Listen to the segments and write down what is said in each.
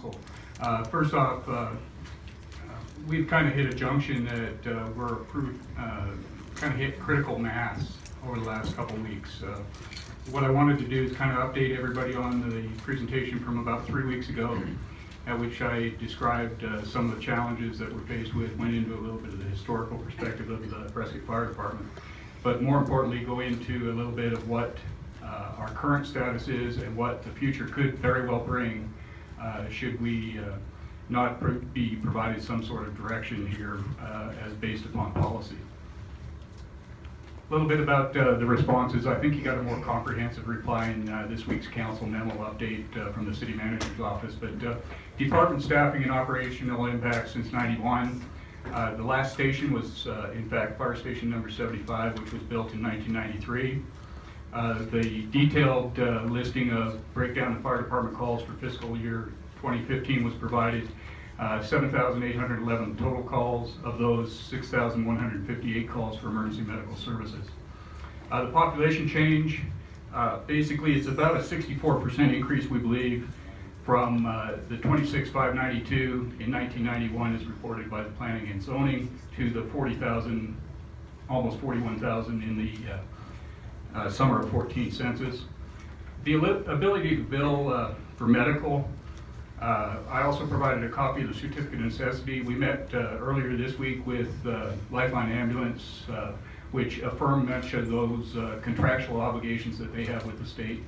Council. First off, we've kind of hit a junction that we're kind of hit critical mass over the last couple weeks. What I wanted to do is kind of update everybody on the presentation from about 3 weeks ago, at which I described some of the challenges that we're faced with, went into a little bit of the historical perspective of the Prescott Fire Department, but more importantly go into a little bit of what our current status is and what the future could very well bring should we not be provided some sort of direction here as based upon policy. A little bit about the responses. I think you got a more comprehensive reply in this week's council memo update from the city manager's office, but department staffing and operational impact since '91. The last station was in fact fire station number 75, which was built in 1993. The detailed listing of breakdown of fire department calls for fiscal year 2015 was provided. 7,811 total calls. Of those, 6,158 calls for emergency medical services. The population change, basically it's about a 64% increase, we believe, from the 26,592 in 1991 as reported by the Planning and Zoning to the 40,000, almost 41,000 in the summer of 14 census. The ability to bill for medical. I also provided a copy of the certificate of necessity. We met earlier this week with Lifeline Ambulance, which affirmed much of those contractual obligations that they have with the state.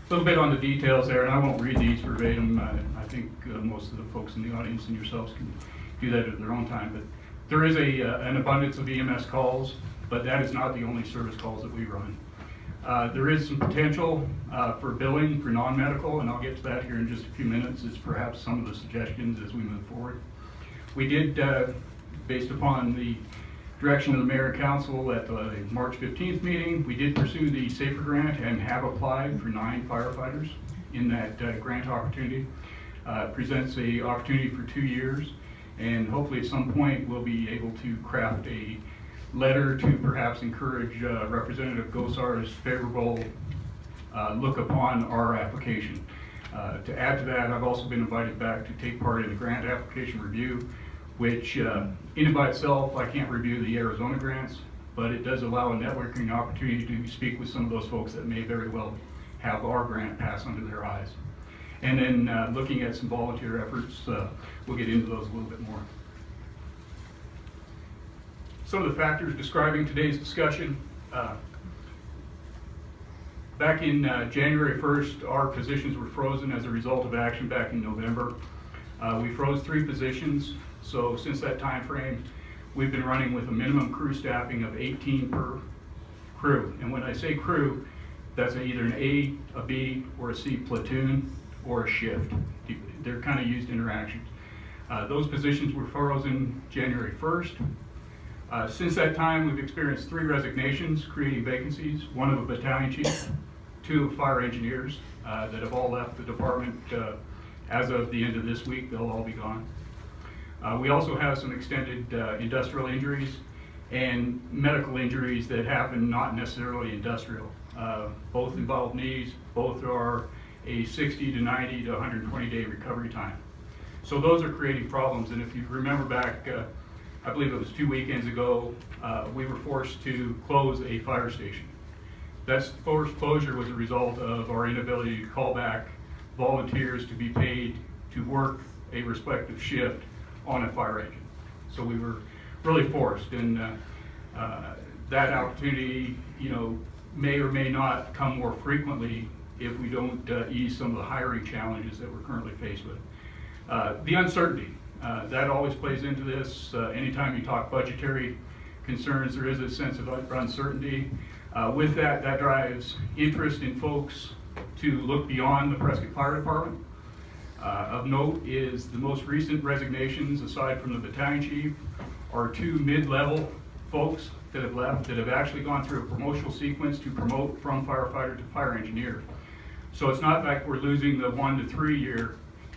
A little bit on the details there, and I won't read these verbatim. I think most of the folks in the audience and yourselves can do that at their own time. But there is an abundance of EMS calls, but that is not the only service calls that we run. There is some potential for billing for non-medical, and I'll get to that here in just a few minutes. It's perhaps some of the suggestions as we move forward. We did, based upon the direction of the Mayor and Council at the March 15th meeting, we did pursue the SAFER grant and have applied for 9 firefighters in that grant opportunity. Presents a opportunity for 2 years, and hopefully at some point we'll be able to craft a letter to perhaps encourage Representative Gosar's favorable look upon our application. To add to that, I've also been invited back to take part in the grant application review, which in and by itself, I can't review the Arizona grants, but it does allow a networking opportunity to speak with some of those folks that may very well have our grant pass under their eyes. And then looking at some volunteer efforts, we'll get into those a little bit more. Some of the factors describing today's discussion. Back in January 1st, our positions were frozen as a result of action back in November. We froze 3 positions, so since that time frame, we've been running with a minimum crew staffing of 18 per crew. And when I say crew, that's either an A, a B, or a C platoon, or a shift. They're kind of used interactions. Those positions were frozen January 1st. Since that time, we've experienced 3 resignations, creating vacancies, 1 of a battalion chief, 2 of fire engineers that have all left the department as of the end of this week. They'll all be gone. We also have some extended industrial injuries and medical injuries that happen not necessarily industrial. Both involve knees, both are a 60 to 90 to 120 day recovery time. So those are creating problems, and if you remember back, I believe it was 2 weekends ago, we were forced to close a fire station. That forced closure was a result of our inability to call back volunteers to be paid to work a respective shift on a fire engine. So we were really forced, and that opportunity, may or may not come more frequently if we don't ease some of the hiring challenges that we're currently faced with. The uncertainty. That always plays into this. Anytime you talk budgetary concerns, there is a sense of uncertainty. With that drives interest in folks to look beyond the Prescott Fire Department. Of note is the most recent resignations, aside from the battalion chief, are 2 mid-level folks that have left that have actually gone through a promotional sequence to promote from firefighter to fire engineer. So it's not like we're losing the 1 to 3 year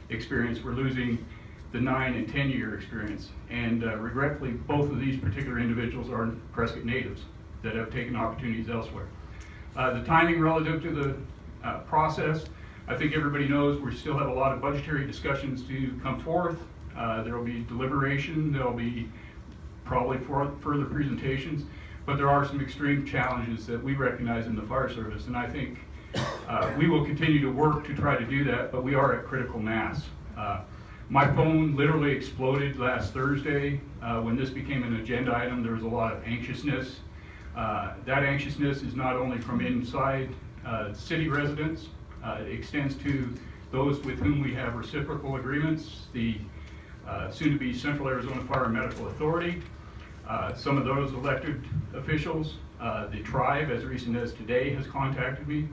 experience, we're losing the 9 and 10 year experience. And regretfully, both of these particular individuals are Prescott natives that have taken opportunities elsewhere. The timing relative to the process, I think everybody knows we still have a lot of budgetary discussions to come forth. There will be deliberation, there will be probably further presentations, but there are some extreme challenges that we recognize in the fire service, and I think we will continue to work to try to do that, but we are at critical mass. My phone literally exploded last Thursday. When this became an agenda item, there was a lot of anxiousness. That anxiousness is not only from inside city residents, it extends to those with whom we have reciprocal agreements, the soon-to-be Central Arizona Fire and Medical Authority, some of those elected officials, the tribe, as recent as today, has contacted me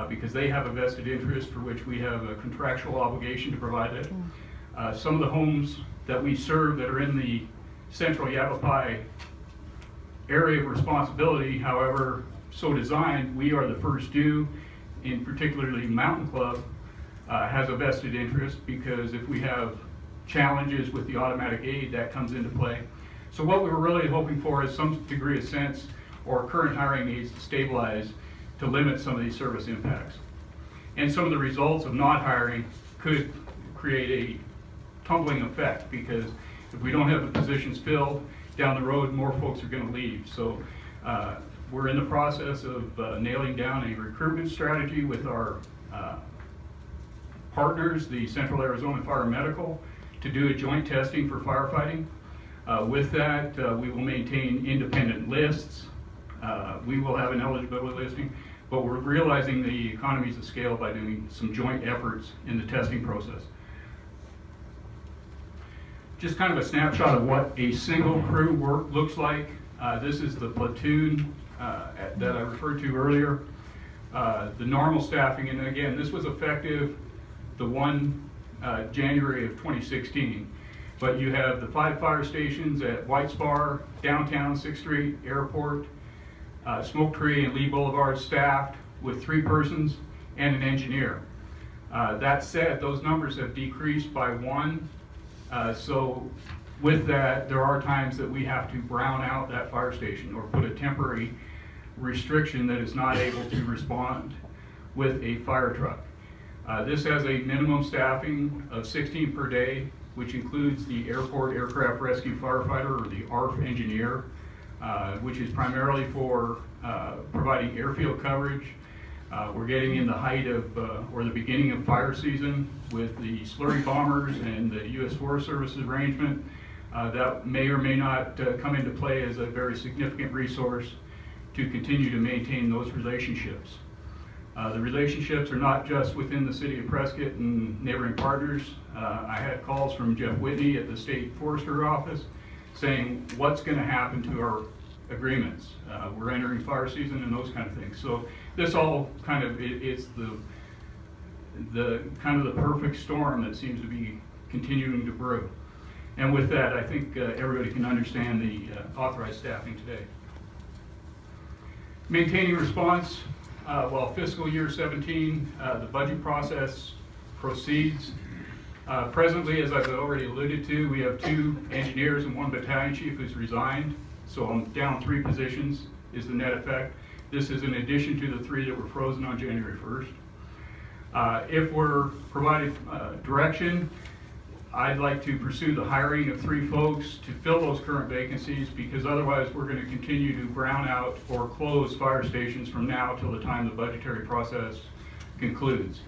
because they have a vested interest for which we have a contractual obligation to provide it. Some of the homes that we serve that are in the central Yavapai area of responsibility, however, so designed, we are the first due, in particularly Mountain Club has a vested interest because if we have challenges with the automatic aid, that comes into play. So what we were really hoping for is some degree of sense or current hiring needs to stabilize to limit some of these service impacts. And some of the results of not hiring could create a tumbling effect because if we don't have the positions filled down the road, more folks are going to leave. So we're in the process of nailing down a recruitment strategy with our partners, the Central Arizona Fire and Medical, to do a joint testing for firefighting. With that, we will maintain independent lists. We will have an eligibility listing, but we're realizing the economies of scale by doing some joint efforts in the testing process. Just kind of a snapshot of what a single crew work looks like. This is the platoon that I referred to earlier. The normal staffing, and again, this was effective the 1 January of 2016. But you have the 5 fire stations at White Spar, downtown 6th Street, Airport, Smoke Tree, and Lee Boulevard staffed with 3 persons and an engineer. That said, those numbers have decreased by 1. So with that, there are times that we have to brown out that fire station or put a temporary restriction that is not able to respond with a fire truck. This has a minimum staffing of 16 per day, which includes the Airport Aircraft Rescue Firefighter, or the ARF engineer, which is primarily for providing airfield coverage. We're getting in the height of, or the beginning of fire season with the slurry bombers and the U.S. Forest Service arrangement. That may or may not come into play as a very significant resource to continue to maintain those relationships. The relationships are not just within the city of Prescott and neighboring partners. I had calls from Jeff Whitney at the State Forester Office saying, what's going to happen to our agreements? We're entering fire season and those kind of things. So this all kind of, it's the kind of the perfect storm that seems to be continuing to brew. And with that, I think everybody can understand the authorized staffing today. Maintaining response. While fiscal year 17, the budget process proceeds. Presently, as I've already alluded to, we have 2 engineers and 1 battalion chief who's resigned. So I'm down 3 positions is the net effect. This is in addition to the 3 that were frozen on January 1st. If we're provided direction, I'd like to pursue the hiring of 3 folks to fill those current vacancies, because otherwise we're going to continue to brown out or close fire stations from now till the time the budgetary process concludes.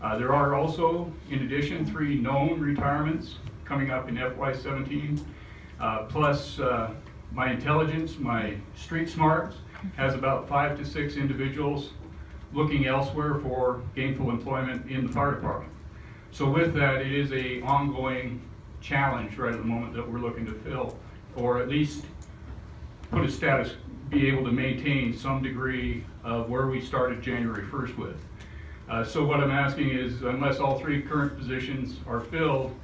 There are also, in addition, 3 known retirements coming up in FY17, plus my intelligence, my street smarts, has about 5 to 6 individuals looking elsewhere for gainful employment in the fire department. So with that, it is an ongoing challenge right at the moment that we're looking to fill, or at least put a status, be able to maintain some degree of where we started January 1st with. So what I'm asking is, unless all 3 current positions are filled,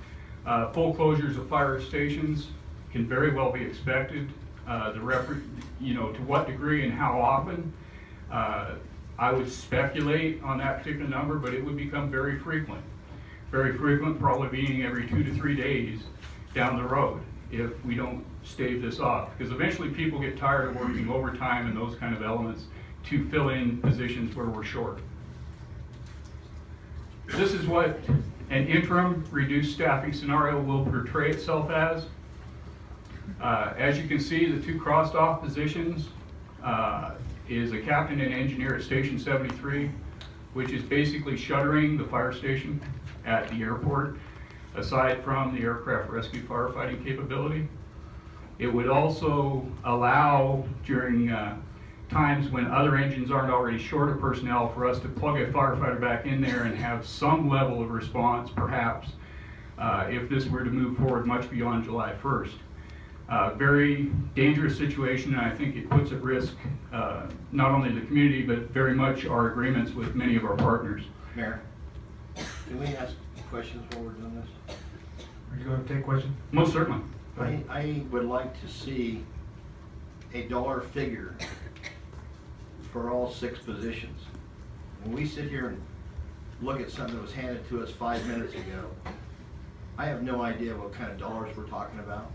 full closures of fire stations can very well be expected. To what degree and how often, I would speculate on that particular number, but it would become very frequent. Very frequent, probably being every 2 to 3 days down the road if we don't stave this off. Because eventually people get tired of working overtime and those kind of elements to fill in positions where we're short. This is what an interim reduced staffing scenario will portray itself as. As you can see, the two crossed off positions is a captain and engineer at Station 73, which is basically shuttering the fire station at the airport, aside from the aircraft rescue firefighting capability. It would also allow, during times when other engines aren't already short of personnel, for us to plug a firefighter back in there and have some level of response, perhaps, if this were to move forward much beyond July 1st. Very dangerous situation, and I think it puts at risk not only the community, but very much our agreements with many of our partners. Mayor, can we ask questions while we're doing this? Are you going to take questions? Most certainly. I would like to see a dollar figure for all 6 positions. When we sit here and look at something that was handed to us 5 minutes ago, I have no idea what kind of dollars we're talking about.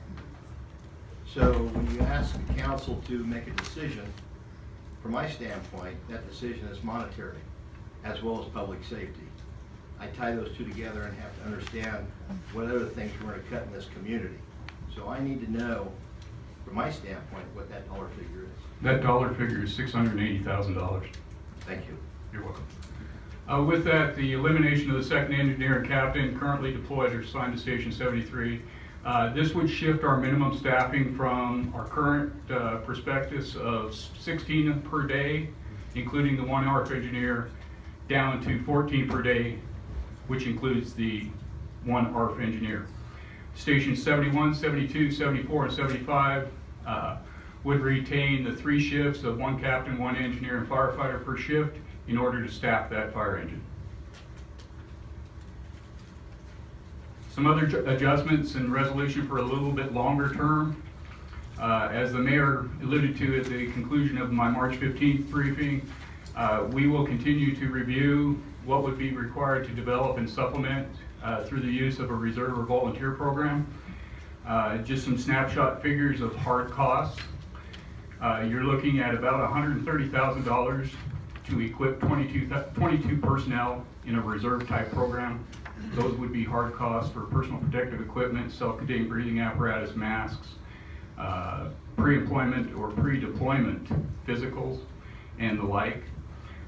So when you ask the council to make a decision, from my standpoint, that decision is monetary as well as public safety. I tie those two together and have to understand what other things we're going to cut in this community. So I need to know, from my standpoint, what that dollar figure is. That dollar figure is $680,000. Thank you. You're welcome. With that, the elimination of the second engineer and captain currently deployed or assigned to Station 73. This would shift our minimum staffing from our current prospectus of 16 per day, including the 1 ARF engineer, down to 14 per day, which includes the 1 ARF engineer. Stations 71, 72, 74, and 75 would retain the 3 shifts of 1 captain, 1 engineer, and firefighter per shift in order to staff that fire engine. Some other adjustments and resolution for a little bit longer term. As the mayor alluded to at the conclusion of my March 15th briefing, we will continue to review what would be required to develop and supplement through the use of a reserve or volunteer program. Just some snapshot figures of hard costs. You're looking at about $130,000 to equip 22 personnel in a reserve type program. Those would be hard costs for personal protective equipment, self-contained breathing apparatus, masks, pre-employment or pre-deployment physicals, and the like.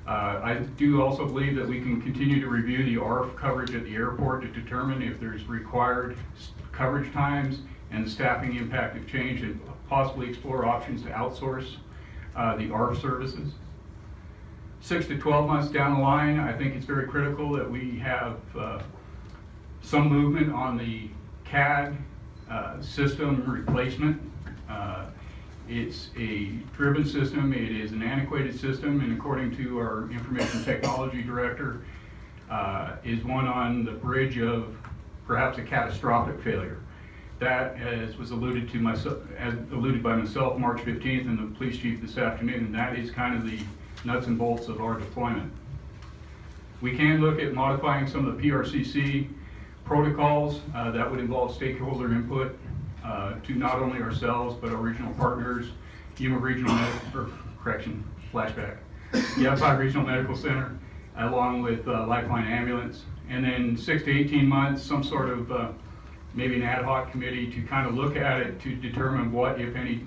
I do also believe that we can continue to review the ARF coverage at the airport to determine if there's required coverage times and the staffing impact of change, and possibly explore options to outsource the ARF services. 6 to 12 months down the line, I think it's very critical that we have some movement on the CAD system replacement. It's a driven system, it is an antiquated system, and according to our information technology director, is one on the bridge of perhaps a catastrophic failure. That, as was alluded to by myself March 15th and the police chief this afternoon, that is kind of the nuts and bolts of our deployment. We can look at modifying some of the PRCC protocols that would involve stakeholder input to not only ourselves but our regional partners, Yuma Regional Yapa Regional Medical Center, along with Lifeline Ambulance, and then 6 to 18 months, some sort of maybe an ad hoc committee to kind of look at it to determine what, if any,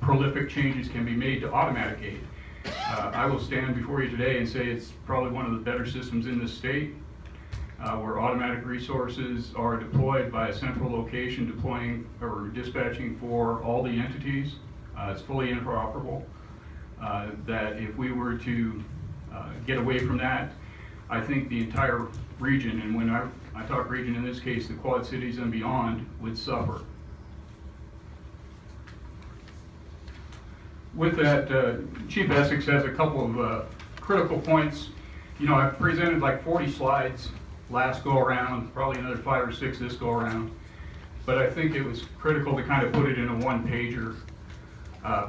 prolific changes can be made to automatic aid. I will stand before you today and say it's probably one of the better systems in this state, where automatic resources are deployed by a central location, deploying or dispatching for all the entities. It's fully interoperable. That if we were to get away from that, I think the entire region, and when I talk region in this case, the Quad Cities and beyond, would suffer. With that, Chief Essex has a couple of critical points. You know, I've presented like 40 slides last go around, probably another 5 or 6 this go around, but I think it was critical to kind of put it in a one-pager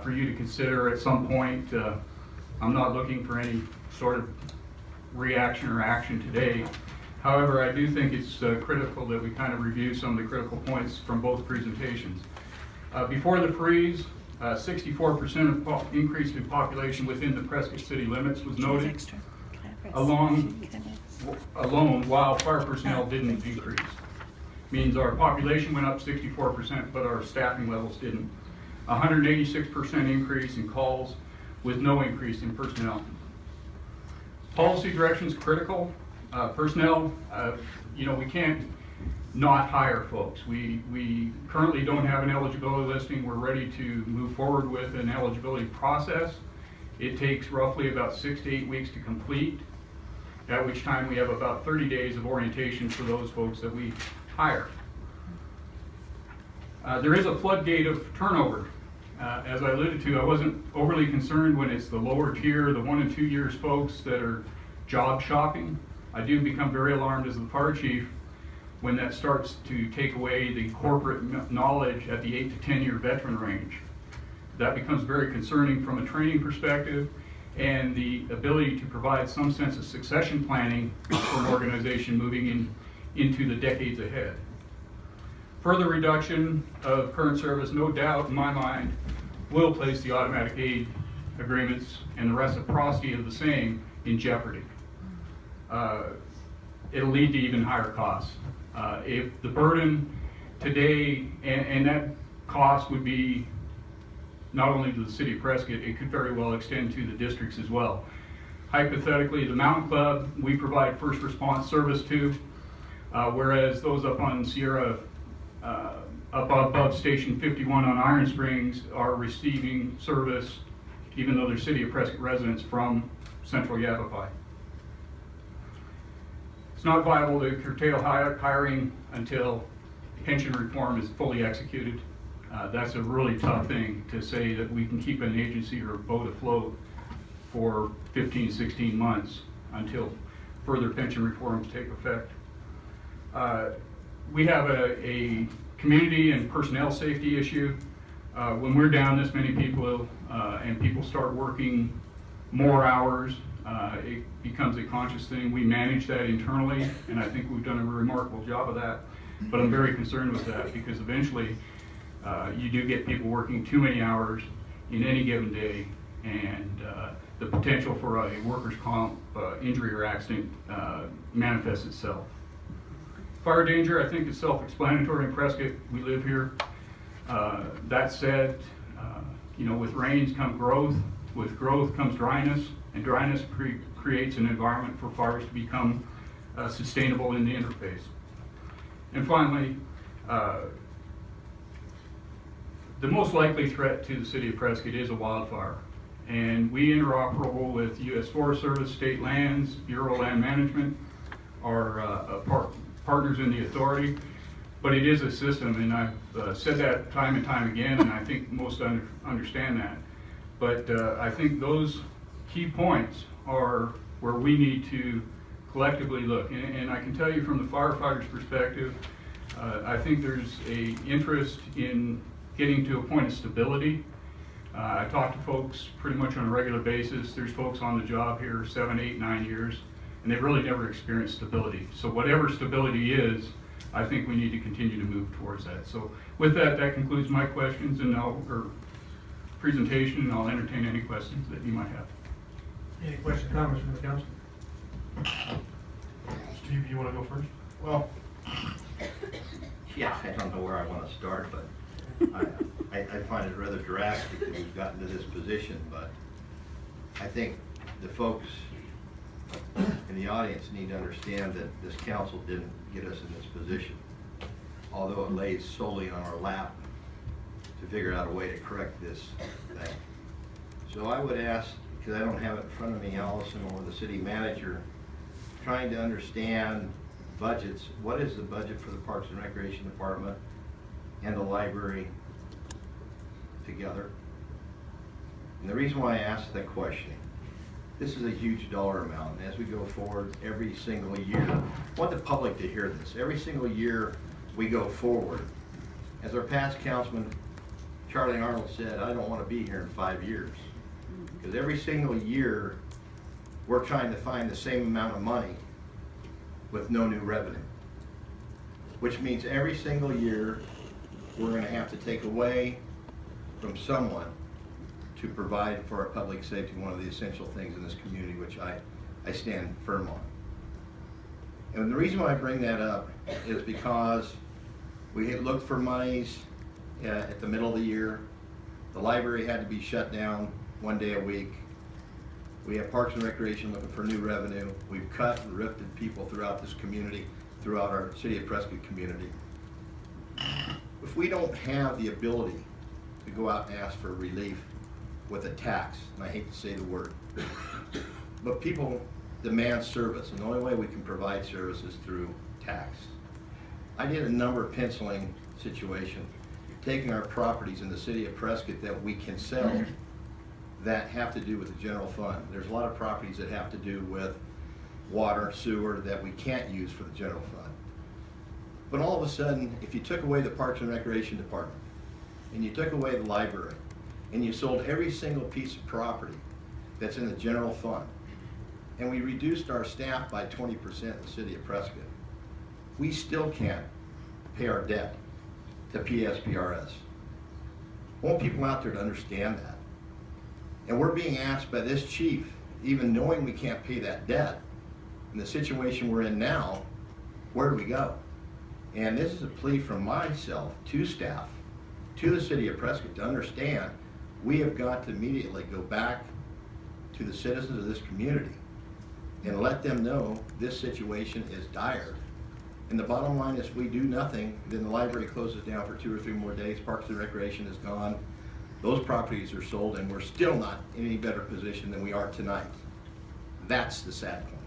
for you to consider at some point. I'm not looking for any sort of reaction or action today. However, I do think it's critical that we kind of review some of the critical points from both presentations. Before the freeze, 64% of increase in population within the Prescott city limits was noted, along alone, while fire personnel didn't increase. Means our population went up 64%, but our staffing levels didn't. 186% increase in calls with no increase in personnel. Policy direction is critical. Personnel, we can't not hire folks. We currently don't have an eligibility listing. We're ready to move forward with an eligibility process. It takes roughly about 6 to 8 weeks to complete, at which time we have about 30 days of orientation for those folks that we hire. There is a floodgate of turnover. As I alluded to, I wasn't overly concerned when it's the lower tier, the 1 and 2 years folks that are job shopping. I do become very alarmed as the fire chief when that starts to take away the corporate knowledge at the 8 to 10 year veteran range. That becomes very concerning from a training perspective and the ability to provide some sense of succession planning for an organization moving into the decades ahead. Further reduction of current service, no doubt in my mind, will place the automatic aid agreements and the reciprocity of the same in jeopardy. It'll lead to even higher costs. If the burden today, and that cost would be not only to the city of Prescott, it could very well extend to the districts as well. Hypothetically, the Mountain Club, we provide first response service to, whereas those up on Sierra, up above Station 51 on Iron Springs are receiving service, even though they're city of Prescott residents, from Central Yavapai. It's not viable to curtail hiring until pension reform is fully executed. That's a really tough thing to say that we can keep an agency or a boat afloat for 15, 16 months until further pension reforms take effect. We have a community and personnel safety issue. When we're down this many people and people start working more hours, it becomes a conscious thing. We manage that internally, and I think we've done a remarkable job of that. But I'm very concerned with that because eventually you do get people working too many hours in any given day, and the potential for a workers' comp injury or accident manifests itself. Fire danger, I think, is self-explanatory in Prescott. We live here. That said, with rains come growth. With growth comes dryness, and dryness creates an environment for fires to become sustainable in the interface. And finally, the most likely threat to the city of Prescott is a wildfire. And we interoperable with U.S. Forest Service, State Lands, Bureau of Land Management, our partners in the authority. But it is a system, and I've said that time and time again, and I think most understand that. But I think those key points are where we need to collectively look. And I can tell you from the firefighters' perspective, I think there's an interest in getting to a point of stability. I talk to folks pretty much on a regular basis. There's folks on the job here 7, 8, 9 years, and they've really never experienced stability. So whatever stability is, I think we need to continue to move towards that. So with that, that concludes my questions and presentation, and I'll entertain any questions that you might have. Any questions, comments from the council? Steve, you want to go first? Well, yeah, I don't know where I want to start, but I find it rather drastic that we've gotten to this position, but I think the folks in the audience need to understand that this council didn't get us in this position, although it lays solely on our lap to figure out a way to correct this thing. So I would ask, because I don't have it in front of me, Allison or the city manager, trying to understand budgets. What is the budget for the Parks and Recreation Department and the library together? And the reason why I asked that question, this is a huge dollar amount, and as we go forward every single year, I want the public to hear this. Every single year we go forward, as our past councilman Charlie Arnold said, I don't want to be here in 5 years. Because every single year we're trying to find the same amount of money with no new revenue. Which means every single year we're going to have to take away from someone to provide for our public safety, one of the essential things in this community, which I stand firm on. And the reason why I bring that up is because we had looked for monies at the middle of the year. The library had to be shut down 1 day a week. We have Parks and Recreation looking for new revenue. We've cut and rifted people throughout this community, throughout our City of Prescott community. If we don't have the ability to go out and ask for relief with a tax, and I hate to say the word, but people demand service, and the only way we can provide service is through tax. I did a number of penciling situations, taking our properties in the City of Prescott that we can sell that have to do with the general fund. There's a lot of properties that have to do with water, sewer, that we can't use for the general fund. But all of a sudden, if you took away the Parks and Recreation Department, and you took away the library, and you sold every single piece of property that's in the general fund, and we reduced our staff by 20% in the City of Prescott, we still can't pay our debt to PSPRS. I want people out there to understand that. And we're being asked by this chief, even knowing we can't pay that debt, in the situation we're in now, where do we go? And this is a plea from myself to staff, to the City of Prescott, to understand we have got to immediately go back to the citizens of this community and let them know this situation is dire. And the bottom line is, we do nothing, then the library closes down for 2 or 3 more days, Parks and Recreation is gone, those properties are sold, and we're still not in any better position than we are tonight. That's the sad point.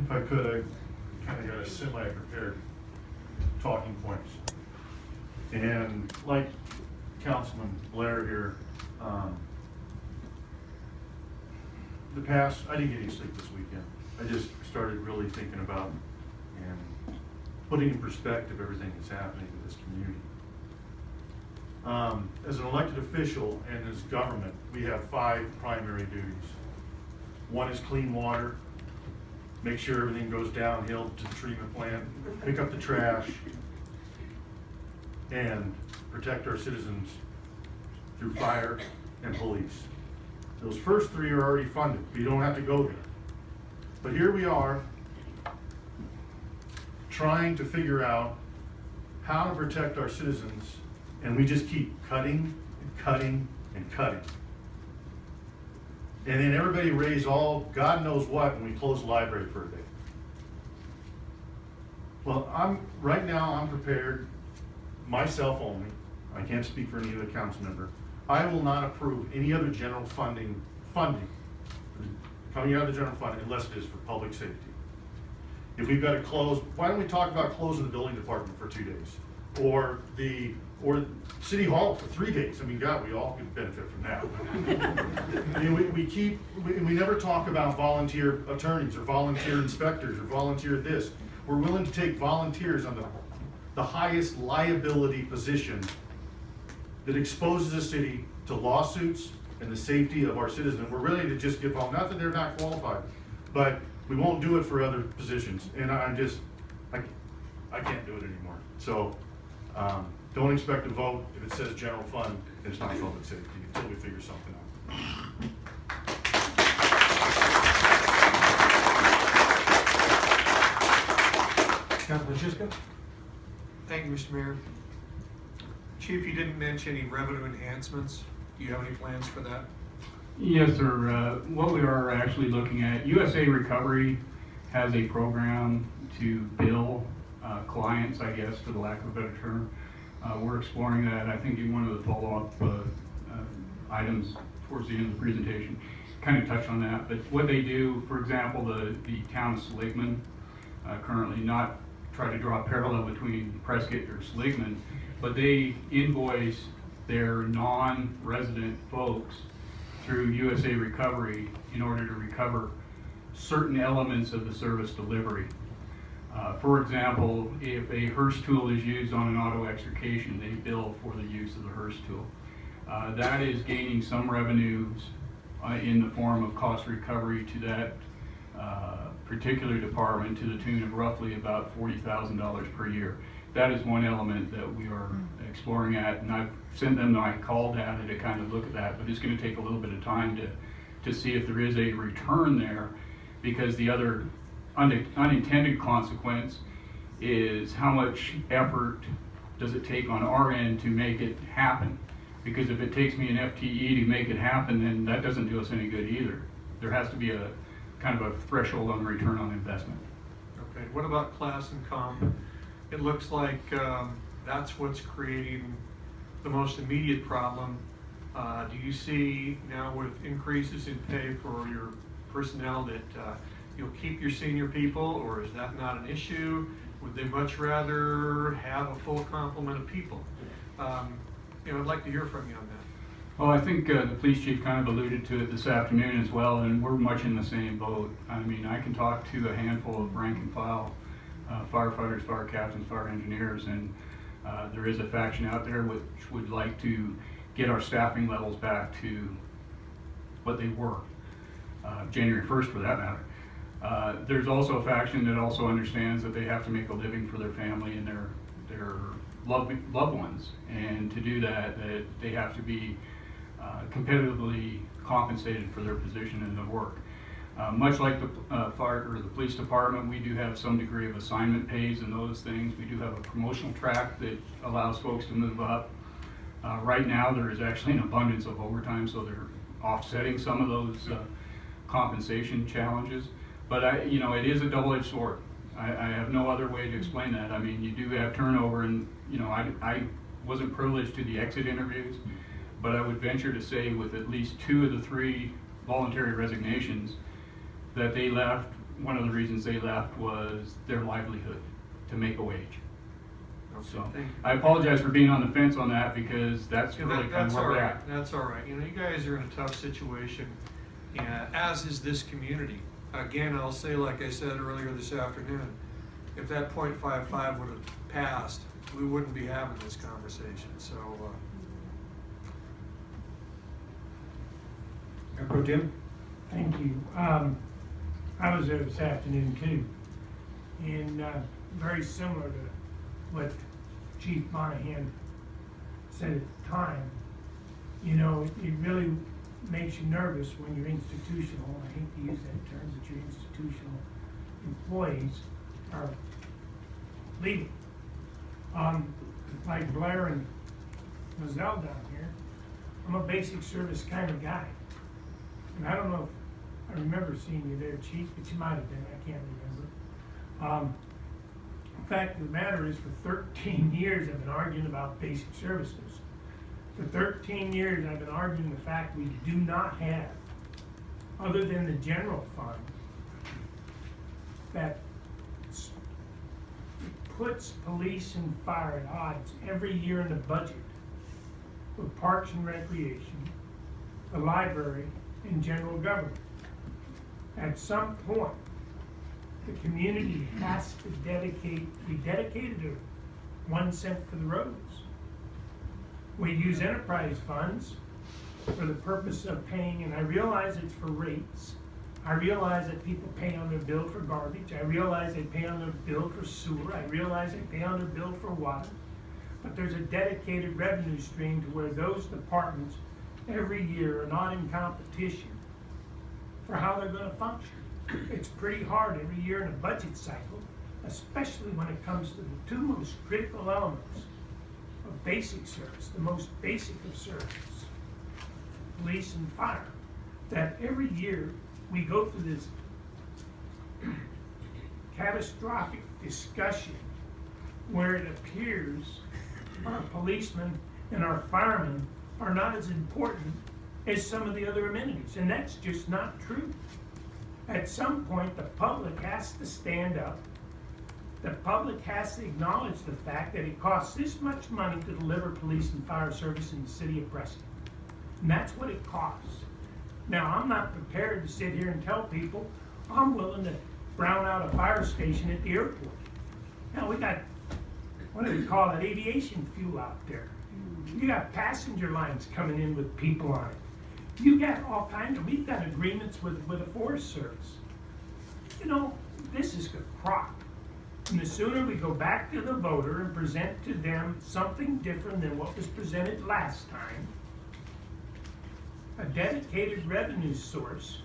If I could, I kind of got a semi-prepared talking points. And like Councilman Blair here, I didn't get any sleep this weekend. I just started really thinking about and putting in perspective everything that's happening in this community. As an elected official and as government, we have 5 primary duties. One is clean water, make sure everything goes downhill to the treatment plant, pick up the trash, and protect our citizens through fire and police. Those first 3 are already funded. We don't have to go there. But here we are trying to figure out how to protect our citizens, and we just keep cutting and cutting and cutting. And then everybody raise all God knows what when we close the library for a day. Well, right now I'm prepared, myself only, I can't speak for any other council member, I will not approve any other general funding coming out of the general fund unless it is for public safety. If we've got to close, why don't we talk about closing the building department for 2 days? Or City Hall for 3 days. I mean, God, we all could benefit from that. I mean, we never talk about volunteer attorneys or volunteer inspectors or volunteer this. We're willing to take volunteers on the highest liability position that exposes the city to lawsuits and the safety of our citizens. We're ready to just give all, not that they're not qualified, but we won't do it for other positions. And I can't do it anymore. So don't expect a vote if it says general fund and it's not public safety until we figure something out. Councilman Shiska? Thank you, Mr. Mayor. Chief, you didn't mention any revenue enhancements. Do you have any plans for that? Yes, sir. What we are actually looking at, USA Recovery has a program to bill clients, I guess, for the lack of a better term. We're exploring that. I think in one of the follow-up items towards the end of the presentation kind of touched on that. But what they do, for example, the town of Seligman, currently, not try to draw a parallel between Prescott or Seligman, but they invoice their non-resident folks through USA Recovery in order to recover certain elements of the service delivery. For example, if a Hearst tool is used on an auto extrication, they bill for the use of the Hearst tool. That is gaining some revenues in the form of cost recovery to that particular department to the tune of roughly about $40,000 per year. That is one element that we are exploring at, and I've sent them my call data to kind of look at that, but it's going to take a little bit of time to see if there is a return there. because the other unintended consequence is how much effort does it take on our end to make it happen? Because if it takes me an FTE to make it happen, then that doesn't do us any good either. There has to be a kind of a threshold on return on investment. Okay, what about class and comp? It looks like that's what's creating the most immediate problem. Do you see now with increases in pay for your personnel that you'll keep your senior people, or is that not an issue? Would they much rather have a full complement of people? I'd like to hear from you on that. Well, I think the police chief kind of alluded to it this afternoon as well, and we're much in the same boat. I mean, I can talk to a handful of rank and file firefighters, fire captains, fire engineers, and there is a faction out there which would like to get our staffing levels back to what they were, January 1st for that matter. There's also a faction that also understands that they have to make a living for their family and their loved ones, and to do that they have to be competitively compensated for their position in the work. Much like the fire or the police department, we do have some degree of assignment pays and those things. We do have a promotional track that allows folks to move up. Right now, there is actually an abundance of overtime, so they're offsetting some of those compensation challenges. But it is a double-edged sword. I have no other way to explain that. I mean, you do have turnover, and I wasn't privileged to the exit interviews, but I would venture to say with at least 2 of the 3 voluntary resignations that they left, one of the reasons they left was their livelihood, to make a wage. Okay, So thank you. I apologize for being on the fence on that, because that's really kind That's of where all we're right. at. That's all right. You guys are in a tough situation, as is this community. Again, I'll say, like I said earlier this afternoon, if that .55 would have passed, we wouldn't be having this conversation. So, Mayor Pro Tem? Thank you. I was there this afternoon too, and very similar to what Chief Monahan said at the time. It really makes you nervous when you're institutional. I hate to use that term, but your institutional employees are leaving. Like Blair and Mizell down here, I'm a basic service kind of guy. And I don't know if I remember seeing you there, Chief, but you might have been, I can't remember. The fact of the matter is, for 13 years I've been arguing about basic services. For 13 years I've been arguing the fact we do not have, other than the general fund, that puts police and fire at odds every year in the budget with parks and recreation, the library, and general government. At some point, the community has to be dedicated to 1 cent for the roads. We use enterprise funds for the purpose of paying, and I realize it's for rates. I realize that people pay on their bill for garbage. I realize they pay on their bill for sewer. I realize they pay on their bill for water. But there's a dedicated revenue stream to where those departments every year are not in competition for how they're going to function. It's pretty hard every year in a budget cycle, especially when it comes to the 2 most critical elements of basic service, the most basic of service, police and fire, that every year we go through this catastrophic discussion where it appears our policemen and our firemen are not as important as some of the other amenities, and that's just not true. At some point, the public has to stand up. The public has to acknowledge the fact that it costs this much money to deliver police and fire service in the city of Prescott. And that's what it costs. Now, I'm not prepared to sit here and tell people I'm willing to brown out a fire station at the airport. Now, we got, what do we call it, aviation fuel out there. You got passenger lines coming in with people on it. You got all kinds of, we've got agreements with the Forest Service. This is a crop. And the sooner we go back to the voter and present to them something different than what was presented last time, a dedicated revenue source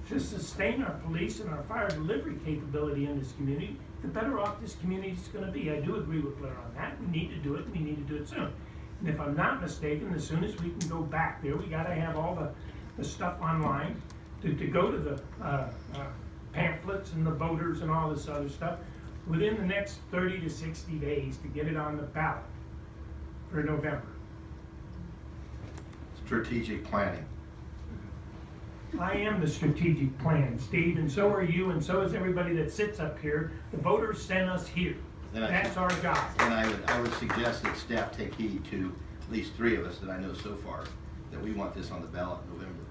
to sustain our police and our fire delivery capability in this community, the better off this community is gonna be. I do agree with Blair on that. We need to do it, and we need to do it soon. And if I'm not mistaken, as soon as we can go back there, we gotta have all the stuff online to go to the pamphlets and the voters and all this other stuff within the next 30 to 60 days to get it on the ballot for November. Strategic planning. I am the strategic plan, Steve, and so are you, and so is everybody that sits up here. The voters sent us here. Then I- That's our job. And I would suggest that staff take heed to at least 3 of us that I know so far, that we want this on the ballot in November.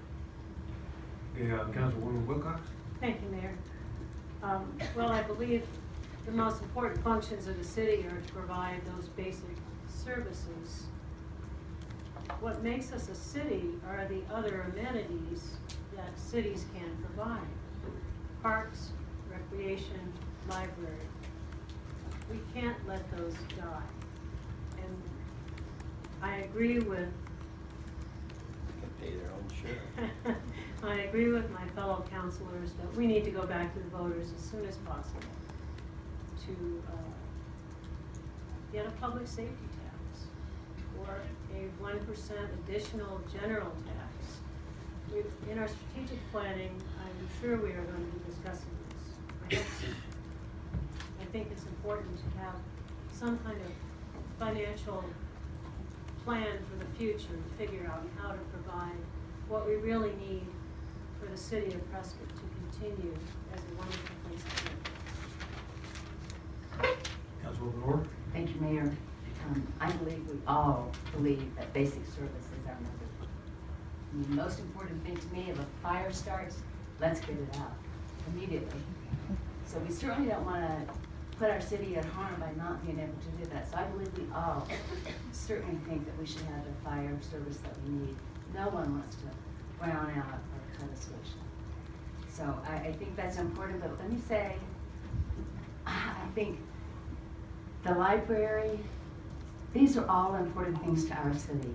Yeah, Councilwoman Wilcox? Thank you, Mayor. Well, I believe the most important functions of the city are to provide those basic services. What makes us a city are the other amenities that cities can provide. Parks, recreation, library. We can't let those die. And I agree with Pay their own share. I agree with my fellow councilors that we need to go back to the voters as soon as possible to get a public safety tax or a 1% additional general tax. In our strategic planning, I'm sure we are going to be discussing this. I think it's important to have some kind of financial plan for the future to figure out how to provide what we really need for the city of Prescott to continue as a wonderful place to live. Councilwoman Orr? Thank you, Mayor. I believe we all believe that basic service is our number one. The most important thing to me, if a fire starts, let's get it out immediately. So we certainly don't want to put our city at harm by not being able to do that. So I believe we all certainly think that we should have the fire service that we need. No one wants to brown out or cut a switch. So I think that's important, but let me say, I think the library, these are all important things to our city.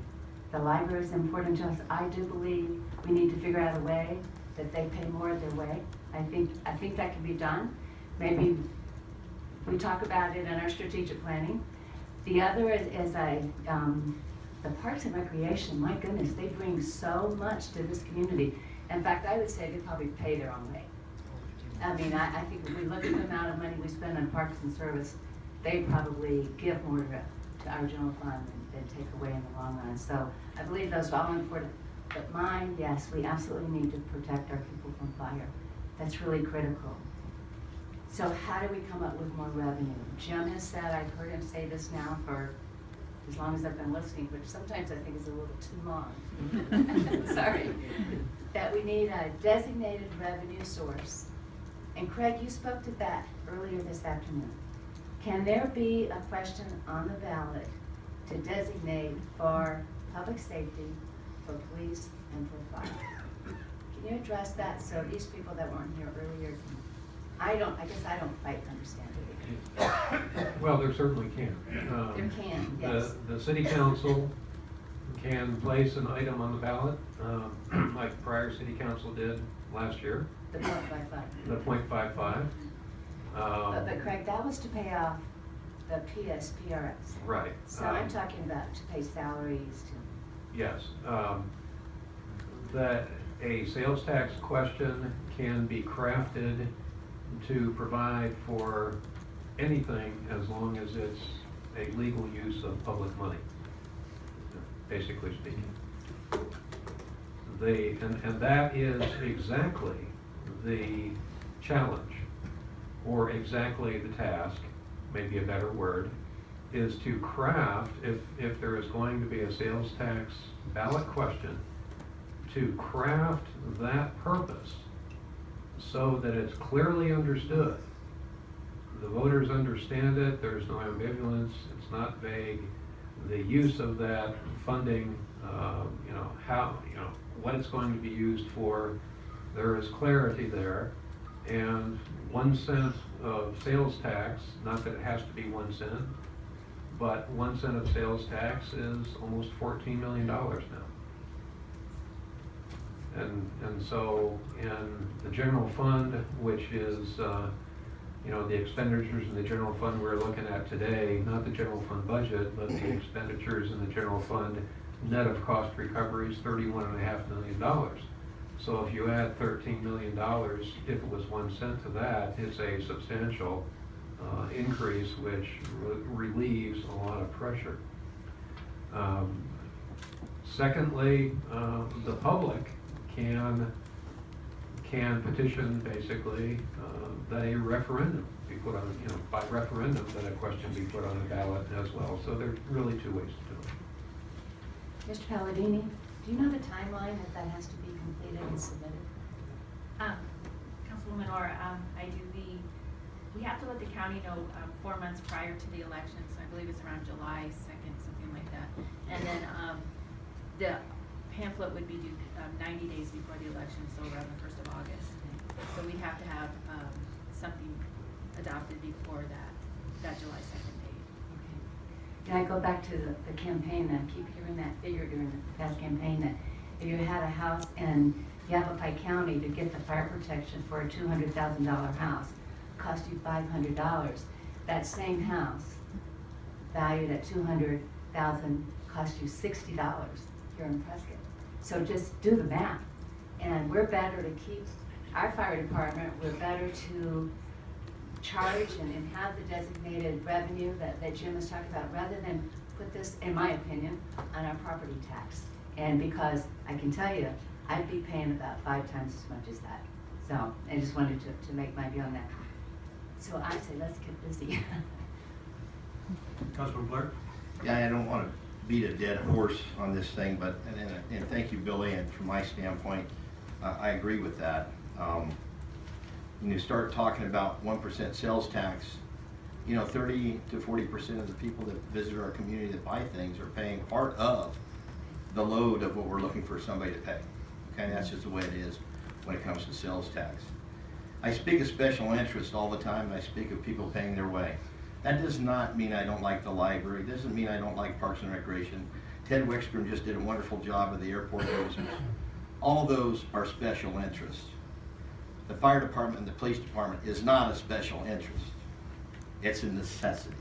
The library is important to us. I do believe we need to figure out a way that they pay more their way. I think that can be done. Maybe we talk about it in our strategic planning. The other is the Parks and Recreation. My goodness, they bring so much to this community. In fact, I would say they probably pay their own way. I mean, I think if we look at the amount of money we spend on parks and service, they probably give more to our general fund than take away in the long run. So I believe those are all important. But mine, yes, we absolutely need to protect our people from fire. That's really critical. So how do we come up with more revenue? Jim has said, I've heard him say this now for as long as I've been listening, which sometimes I think is a little too long. Sorry. That we need a designated revenue source. And Craig, you spoke to that earlier this afternoon. Can there be a question on the ballot to designate for public safety, for police, and for fire? Can you address that so these people that weren't here earlier can, I guess I don't quite understand it. Well, there certainly can. There can, yes. The city council can place an item on the ballot, like the prior city council did last year, The 0.55. the 0.55. But Craig, that was to pay off the PSPRS. Right. So I'm talking about to pay salaries to. Yes. That a sales tax question can be crafted to provide for anything as long as it's a legal use of public money, basically speaking. And that is exactly the challenge, or exactly the task, maybe a better word, is to craft, if there is going to be a sales tax ballot question, to craft that purpose so that it's clearly understood. The voters understand it, there's no ambivalence, it's not vague. The use of that funding, what it's going to be used for, there is clarity there. And 1 cent of sales tax, not that it has to be 1 cent, but 1 cent of sales tax is almost $14 million now. And so in the general fund, which is, the expenditures in the general fund we're looking at today, not the general fund budget, but the expenditures in the general fund, net of cost recovery is $31.5 million. So if you add $13 million, if it was 1 cent to that, it's a substantial increase, which relieves a lot of pressure. Secondly, the public can petition basically that a referendum be put on, by referendum, that a question be put on the ballot as well. So there's really 2 ways to do it. Mr. Palladini, do you know the timeline that has to be completed and submitted? Councilwoman Orr, I do. We have to let the county know 4 months prior to the election, so I believe it's around July 2nd, something like that. And then the pamphlet would be due 90 days before the election, so around the 1st of August. So we have to have something adopted before that July 2nd date. Okay. Can I go back to the campaign? I keep hearing that figure during the past campaign that if you had a house in Yavapai County to get the fire protection for a $200,000 house, cost you $500. That same house, valued at $200,000, cost you $60 here in Prescott. So just do the math. And we're better to keep our fire department, we're better to charge and have the designated revenue that Jim was talking about, rather than put this, in my opinion, on our property tax. And because I can tell you, I'd be paying about 5 times as much as that. So I just wanted to make my view on that. So I say, let's get busy. Councilman Blair? Yeah, I don't want to beat a dead horse on this thing, but, and thank you, Billy, and from my standpoint, I agree with that. When you start talking about 1% sales tax, 30 to 40% of the people that visit our community that buy things are paying part of the load of what we're looking for somebody to pay. Okay, that's just the way it is when it comes to sales tax. I speak of special interest all the time, and I speak of people paying their way. That does not mean I don't like the library. It doesn't mean I don't like Parks and Recreation. Ted Wickstrom just did a wonderful job of the airport users. All those are special interests. The fire department and the police department is not a special interest. It's a necessity.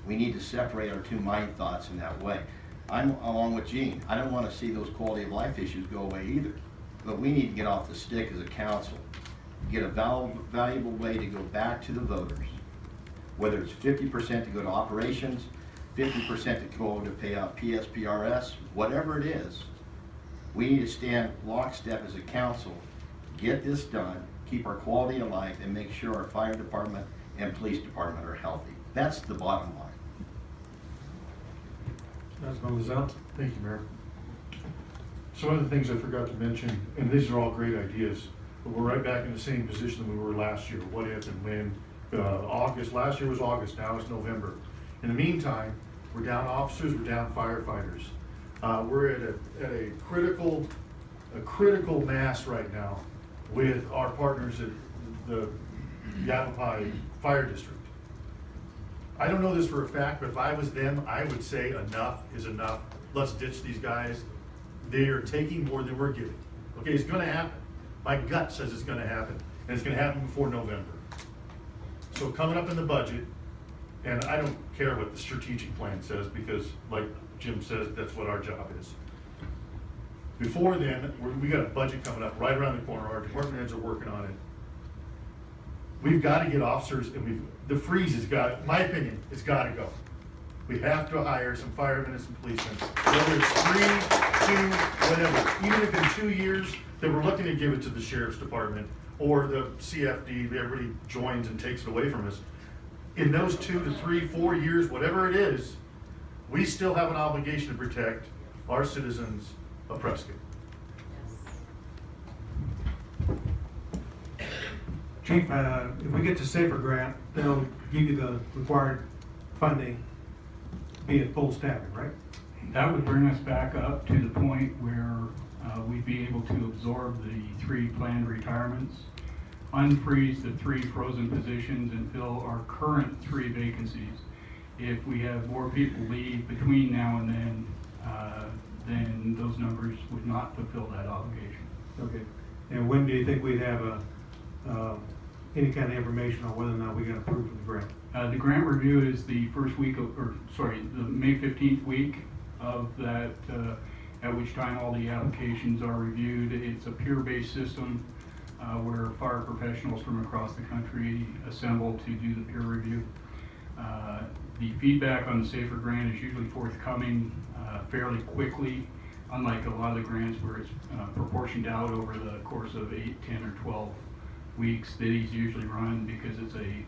We need to separate our 2 mind thoughts in that way. I'm along with Gene. I don't want to see those quality of life issues go away either. But we need to get off the stick as a council. Get a valuable way to go back to the voters. Whether it's 50% to go to operations, 50% to go to pay out PSPRS, whatever it is, we need to stand lockstep as a council, get this done, keep our quality of life, and make sure our fire department and police department are healthy. That's the bottom line. Councilman Lozelle? Thank you, Mayor. Some of the things I forgot to mention, and these are all great ideas, but we're right back in the same position that we were last year. What if and when? August, last year was August, now it's November. In the meantime, we're down officers, we're down firefighters. We're at a critical mass right now with our partners at the Yavapai Fire District. I don't know this for a fact, but if I was them, I would say enough is enough. Let's ditch these guys. They are taking more than we're giving. Okay, it's gonna happen. My gut says it's gonna happen, and it's gonna happen before November. So coming up in the budget, and I don't care what the strategic plan says, because like Jim says, that's what our job is. Before then, we got a budget coming up right around the corner. Our department heads are working on it. We've got to get officers, and the freeze has got, in my opinion, it's got to go. We have to hire some firemen and some policemen, whether it's 3, 2, whatever. Even if in 2 years that we're looking to give it to the sheriff's department or the CFD, everybody joins and takes it away from us. In those 2 to 3, 4 years, whatever it is, we still have an obligation to protect our citizens of Prescott. Chief, if we get the SAFER grant, they'll give you the required funding, be at full staffing, right? That would bring us back up to the point where we'd be able to absorb the 3 planned retirements, unfreeze the 3 frozen positions, and fill our current 3 vacancies. If we have more people leave between now and then, then those numbers would not fulfill that obligation. Okay. And when do you think we'd have any kind of information on whether or not we got approved for the grant? The grant review is the first week of, the May 15th week of that, at which time all the applications are reviewed. It's a peer-based system where fire professionals from across the country assemble to do the peer review. The feedback on the SAFER grant is usually forthcoming fairly quickly, unlike a lot of the grants where it's proportioned out over the course of 8, 10, or 12 weeks. These usually run because it's a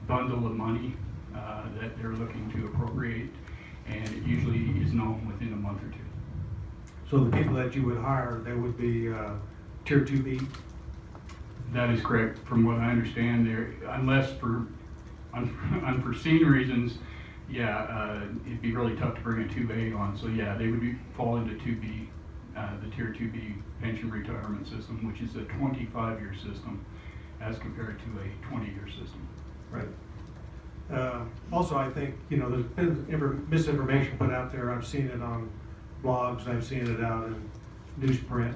bundle of money that they're looking to appropriate, and it usually is known within a month or two. So the people that you would hire, they would be Tier 2B? That is correct. From what I understand, there, unless for unforeseen reasons, it'd be really tough to bring a 2A on. So yeah, they would fall into 2B, the Tier 2B pension retirement system, which is a 25-year system as compared to a 20-year system. Right. Also, I think, there's been misinformation put out there. I've seen it on blogs, I've seen it out in newsprint,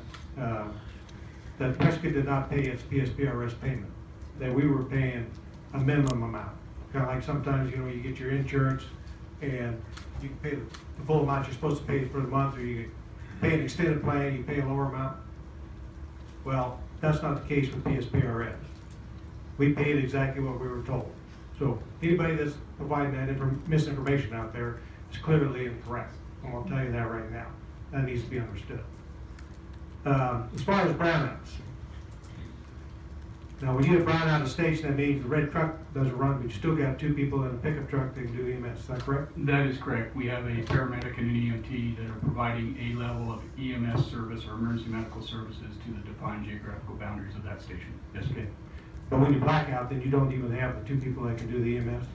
that Prescott did not pay its PSPRS payment, that we were paying a minimum amount. Kind of like sometimes, you get your insurance and you can pay the full amount you're supposed to pay for the month, or you pay an extended plan, you pay a lower amount. Well, that's not the case with PSPRS. We paid exactly what we were told. So anybody that's providing that misinformation out there is clearly incorrect. I'm going to tell you that right now. That needs to be understood. As far as brownouts. Now, when you have brownout at a station, that means the red truck doesn't run, but you still got 2 people in a pickup truck that can do EMS. Is that correct? That is correct. We have a paramedic and an EMT that are providing a level of EMS service or emergency medical services to the defined geographical boundaries of that station. Yes, Okay. But when you black out, then you don't even have the 2 people that can do the EMS?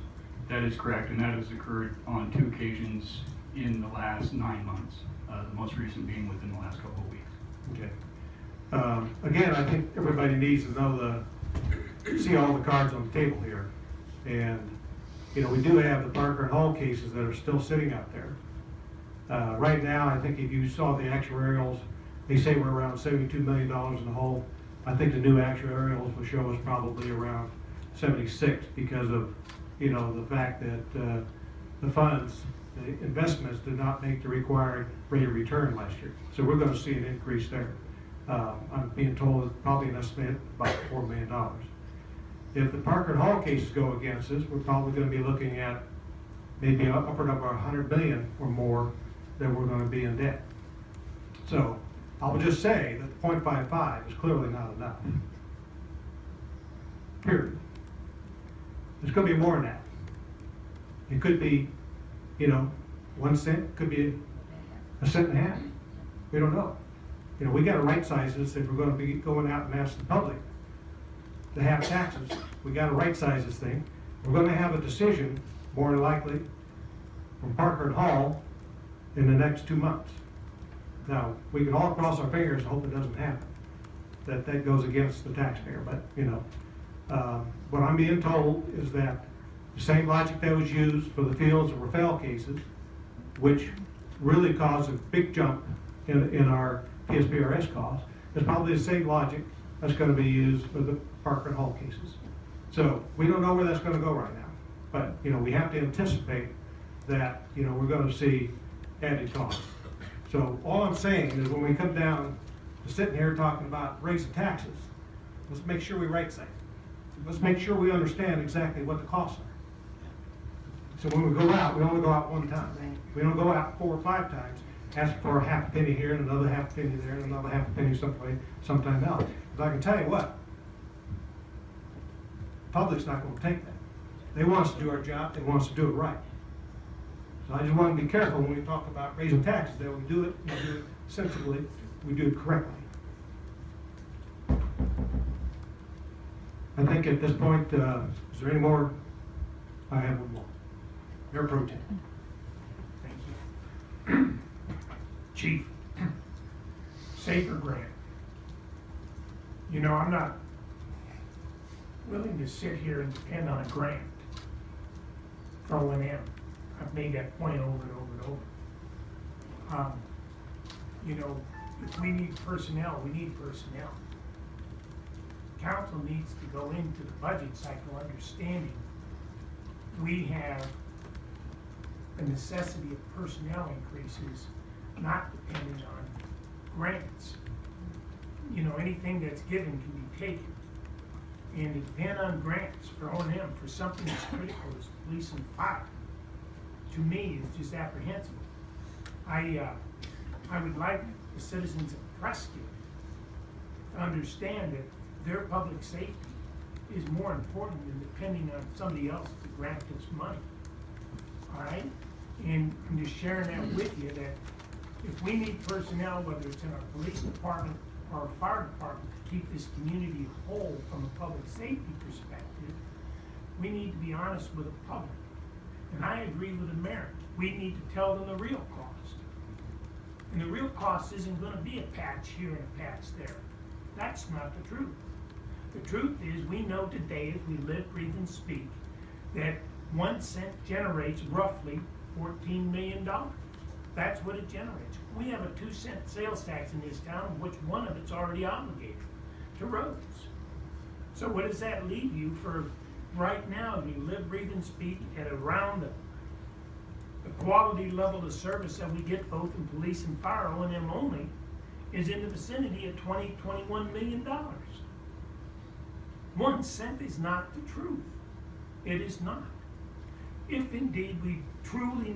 that is correct, and that has occurred on 2 occasions in the last 9 months. The most recent being within the last couple of weeks. Okay. Again, I think everybody needs to know see all the cards on the table here. And, we do have the Parker and Hall cases that are still sitting out there. Right now, I think if you saw the actuarials, they say we're around $72 million in the hole. I think the new actuarials will show us probably around 76 because of, the fact that the funds, the investments did not make the required rate of return last year. So we're going to see an increase there. I'm being told it's probably an estimate about $4 million. If the Parker and Hall cases go against us, we're probably going to be looking at maybe upward of $100 million or more that we're going to be in debt. So I will just say that the 0.55 is clearly not enough. Period. There's going to be more than that. It could be, 1 cent, could be 1.5 cents. We don't know. We got to right size this if we're going to be going out and ask the public to have taxes. We got to right size this thing. We're going to have a decision, more than likely, from Parker and Hall in the next 2 months. Now, we can all cross our fingers and hope it doesn't happen. That goes against the taxpayer. But, what I'm being told is that the same logic that was used for the Fields and Rafael cases, which really caused a big jump in our PSPRS costs, is probably the same logic that's going to be used for the Parker and Hall cases. So we don't know where that's going to go right now. But, we have to anticipate that, we're going to see added costs. So all I'm saying is when we come down to sitting here talking about raising taxes, let's make sure we right size it. Let's make sure we understand exactly what the costs are. So when we go out, we only go out 1 time. Right. We don't go out 4 or 5 times, ask for a half a penny here and another half a penny there and another half a penny sometime else. But I can tell you what, the public's not going to take that. They want us to do our job, they want us to do it right. So I just want to be careful when we talk about raising taxes, that we do it sensibly, we do it correctly. I think at this point, is there any more? I have one more. Mayor Pro Tem. Thank you. Chief, SAFER grant. I'm not willing to sit here and depend on a grant for O&M. I've made that point over and over and over. You know, if we need personnel, we need personnel. Council needs to go into the budget cycle understanding we have a necessity of personnel increases, not depending on grants. You know, anything that's given can be taken. And to depend on grants for O&M for something as critical as police and fire, to me, is just apprehensible. I would like the citizens of Prescott to understand that their public safety is more important than depending on somebody else to grant us money. All right? And I'm just sharing that with you, that if we need personnel, whether it's in our police department or our fire department, to keep this community whole from a public safety perspective, we need to be honest with the public. And I agree with the mayor. We need to tell them the real cost. And the real cost isn't gonna be a patch here and a patch there. That's not the truth. The truth is, we know today, as we live, breathe, and speak, that 1 cent generates roughly $14 million. That's what it generates. We have a 2-cent sales tax in this town, of which one of it's already obligated to roads. So what does that leave you for right now, as we live, breathe, and speak at around the quality level of service that we get both in police and fire, O&M only, is in the vicinity of $21 million. 1 cent is not the truth. It is not. If indeed we truly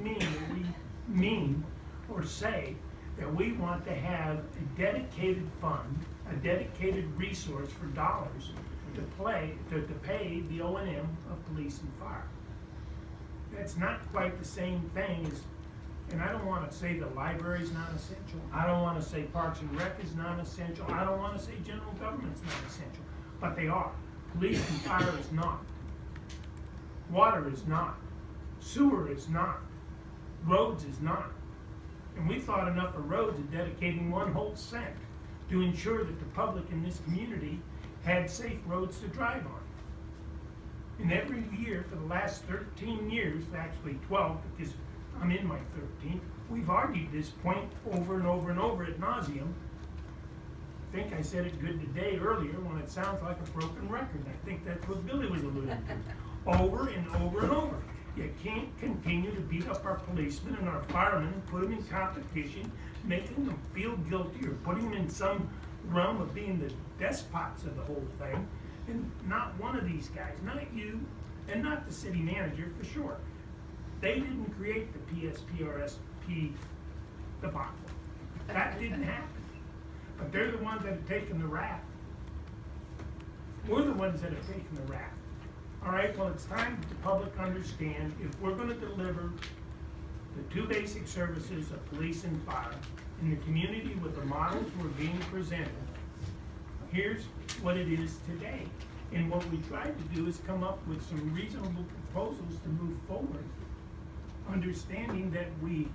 mean or say that we want to have a dedicated fund, a dedicated resource for dollars to pay the O&M of police and fire. That's not quite the same thing as, and I don't want to say the library is non-essential. I don't want to say Parks and Rec is non-essential. I don't want to say general government's non-essential, but they are. Police and fire is not. Water is not. Sewer is not. Roads is not. And we thought enough of roads of dedicating 1 whole cent to ensure that the public in this community had safe roads to drive on. And every year for the last 13 years, actually 12, because I'm in my 13th, we've argued this point over and over and over ad nauseum. I think I said it good today earlier when it sounds like a broken record. I think that's what Billy was alluding to. Over and over and over. You can't continue to beat up our policemen and our firemen and put them in competition, making them feel guilty or putting them in some realm of being the despots of the whole thing. And not one of these guys, not you, and not the city manager for sure. They didn't create the PSPRSP debacle. That didn't happen. But they're the ones that have taken the rap. We're the ones that have taken the rap. All right, well, it's time that the public understand if we're gonna deliver the 2 basic services of police and fire in the community with the models we're being presented, here's what it is today. And what we tried to do is come up with some reasonable proposals to move forward, understanding that we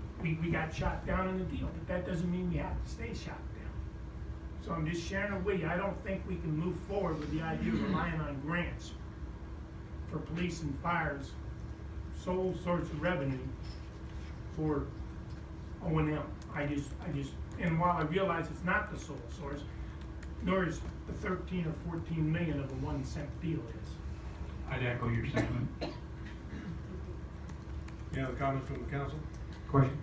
got shot down in the deal, but that doesn't mean we have to stay shot down. So I'm just sharing it with you. I don't think we can move forward with the idea of relying on grants for police and fire's sole source of revenue for O&M. And while I realize it's not the sole source, nor is the 13 or 14 million of a 1 cent deal is. I'd echo your sentiment. Any other comments from the council? Questions?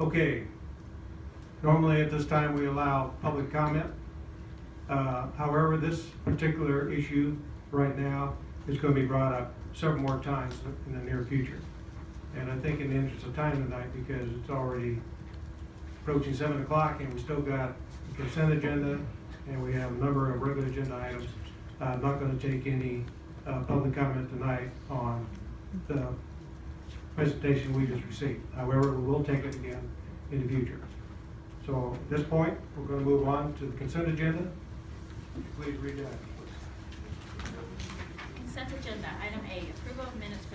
Okay. Normally at this time we allow public comment. However, this particular issue right now is going to be brought up several more times in the near future. And I think in the interest of time tonight, because it's already approaching 7 o'clock and we still got the consent agenda and we have a number of regular agenda items, I'm not going to take any public comment tonight on the presentation we just received. However, we will take it again in the future. So at this point, we're going to move on to the consent agenda. Please read that. Consent agenda, item A, approval of minutes